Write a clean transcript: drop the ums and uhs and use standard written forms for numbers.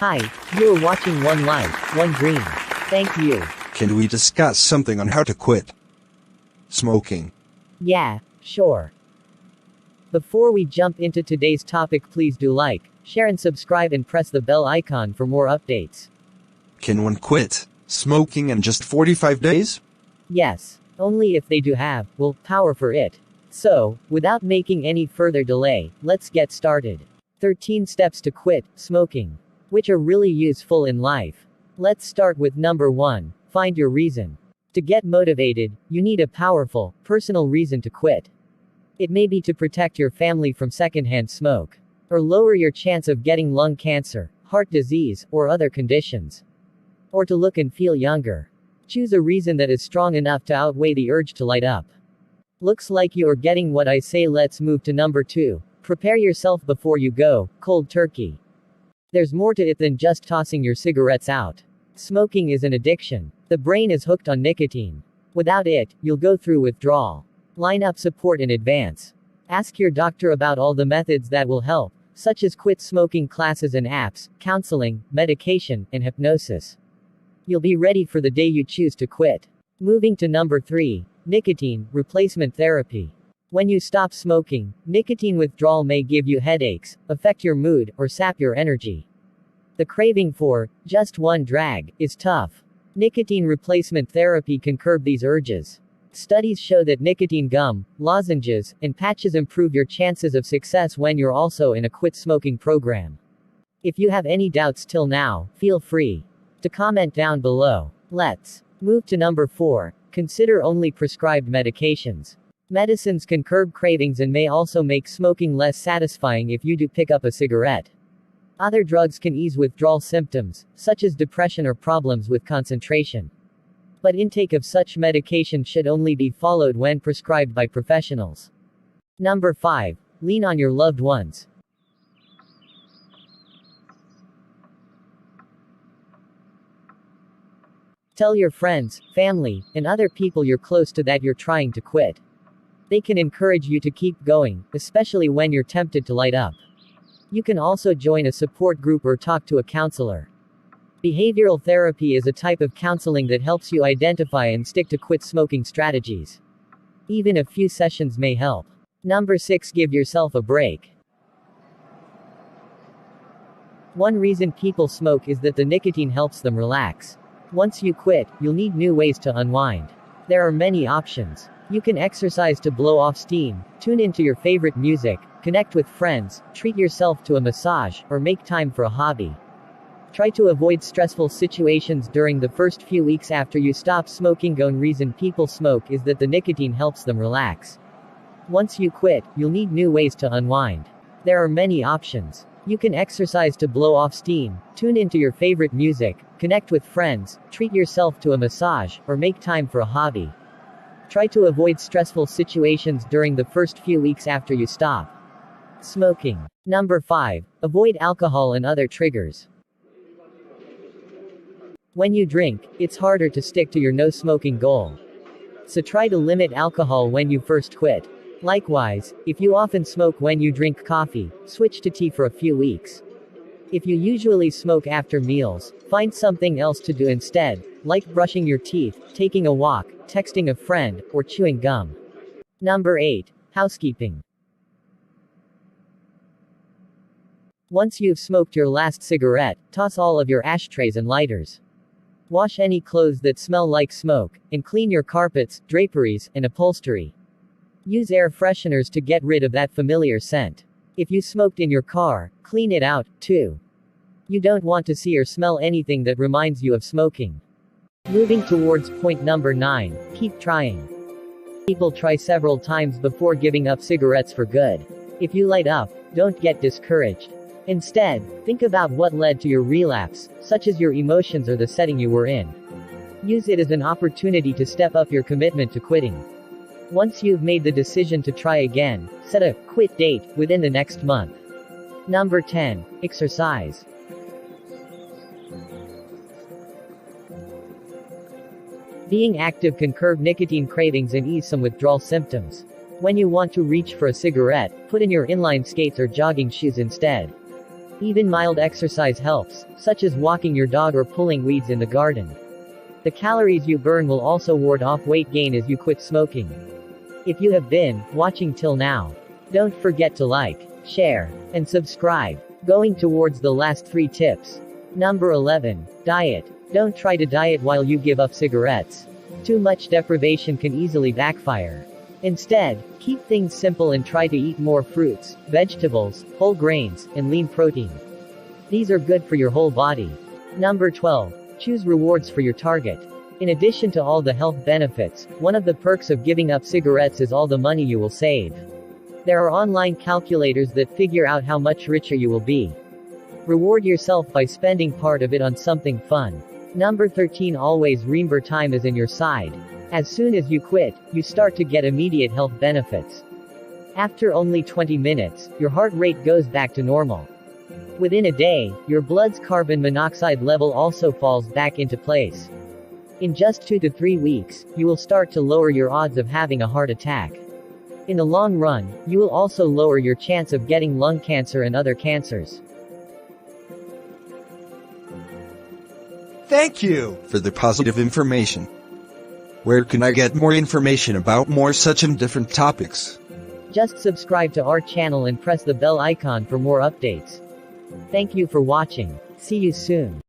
Hi, you are watching One Life, One Dream. Thank you. Can we discuss something on how to quit smoking? Yeah, sure. Before we jump into today's topic, please do like, share and subscribe and press the bell icon for more updates. Can one quit smoking in just 45 days? Yes, only if they do have willpower for it. So, without making any further delay, let's get started. 13 steps to quit smoking, which are really useful in life. Let's start with number 1. Find your reason. To get motivated, you need a powerful, personal reason to quit. It may be to protect your family from secondhand smoke, or lower your chance of getting lung cancer, heart disease, or other conditions, or to look and feel younger. Choose a reason that is strong enough to outweigh the urge to light up. Looks like you are getting what I say. Let's move to number 2. Prepare yourself before you go cold turkey. There's more to it than just tossing your cigarettes out. Smoking is an addiction. The brain is hooked on nicotine. Without it, you'll go through withdrawal. Line up support in advance. Ask your doctor about all the methods that will help, such as quit smoking classes and apps, counseling, medication, and hypnosis. You'll be ready for the day you choose to quit. Moving to number 3. Nicotine replacement therapy. When you stop smoking, nicotine withdrawal may give you headaches, affect your mood, or sap your energy. The craving for just one drag is tough. Nicotine replacement therapy can curb these urges. Studies show that nicotine gum, lozenges, and patches improve your chances of success when you're also in a quit smoking program. If you have any doubts till now, feel free to comment down below. Let's move to number 4. Consider only prescribed medications. Medicines can curb cravings and may also make smoking less satisfying if you do pick up a cigarette. Other drugs can ease withdrawal symptoms, such as depression or problems with concentration. But intake of such medication should only be followed when prescribed by professionals. Number 5. Lean on your loved ones. Tell your friends, family, and other people you're close to that you're trying to quit. They can encourage you to keep going, especially when you're tempted to light up. You can also join a support group or talk to a counselor. Behavioral therapy is a type of counseling that helps you identify and stick to quit smoking strategies. Even a few sessions may help. Number 6. Give yourself a break. One reason people smoke is that the nicotine helps them relax. Once you quit, you'll need new ways to unwind. There are many options. You can exercise to blow off steam, tune into your favorite music, connect with friends, treat yourself to a massage, or make time for a hobby. Try to avoid stressful situations during the first few weeks after you stop smoking. One reason people smoke is that the nicotine helps them relax. Once you quit, you'll need new ways to unwind. There are many options. You can exercise to blow off steam, tune into your favorite music, connect with friends, treat yourself to a massage, or make time for a hobby. Try to avoid stressful situations during the first few weeks after you stop smoking. Number 5. Avoid alcohol and other triggers. When you drink, it's harder to stick to your no-smoking goal. So try to limit alcohol when you first quit. Likewise, if you often smoke when you drink coffee, switch to tea for a few weeks. If you usually smoke after meals, find something else to do instead, like brushing your teeth, taking a walk, texting a friend, or chewing gum. Number 8. Housekeeping. Once you've smoked your last cigarette, toss all of your ashtrays and lighters. Wash any clothes that smell like smoke, and clean your carpets, draperies, and upholstery. Use air fresheners to get rid of that familiar scent. If you smoked in your car, clean it out, too. You don't want to see or smell anything that reminds you of smoking. Moving towards point number 9. Keep trying. People try several times before giving up cigarettes for good. If you light up, don't get discouraged. Instead, think about what led to your relapse, such as your emotions or the setting you were in. Use it as an opportunity to step up your commitment to quitting. Once you've made the decision to try again, set a quit date within the next month. Number 10. Exercise. Being active can curb nicotine cravings and ease some withdrawal symptoms. When you want to reach for a cigarette, put in your inline skates or jogging shoes instead. Even mild exercise helps, such as walking your dog or pulling weeds in the garden. The calories you burn will also ward off weight gain as you quit smoking. If you have been watching till now, don't forget to like, share, and subscribe. Going towards the last 3 tips. Number 11. Diet. Don't try to diet while you give up cigarettes. Too much deprivation can easily backfire. Instead, keep things simple and try to eat more fruits, vegetables, whole grains, and lean protein. These are good for your whole body. Number 12. Choose rewards for your target. In addition to all the health benefits, one of the perks of giving up cigarettes is all the money you will save. There are online calculators that figure out how much richer you will be. Reward yourself by spending part of it on something fun. Number 13. Always remember time is in your side. As soon as you quit, you start to get immediate health benefits. After only 20 minutes, your heart rate goes back to normal. Within a day, your blood's carbon monoxide level also falls back into place. In just 2 to 3 weeks, you will start to lower your odds of having a heart attack. In the long run, you will also lower your chance of getting lung cancer and other cancers. Thank you for the positive information. Where can I get more information about more such and different topics? Just subscribe to our channel and press the bell icon for more updates. Thank you for watching. See you soon.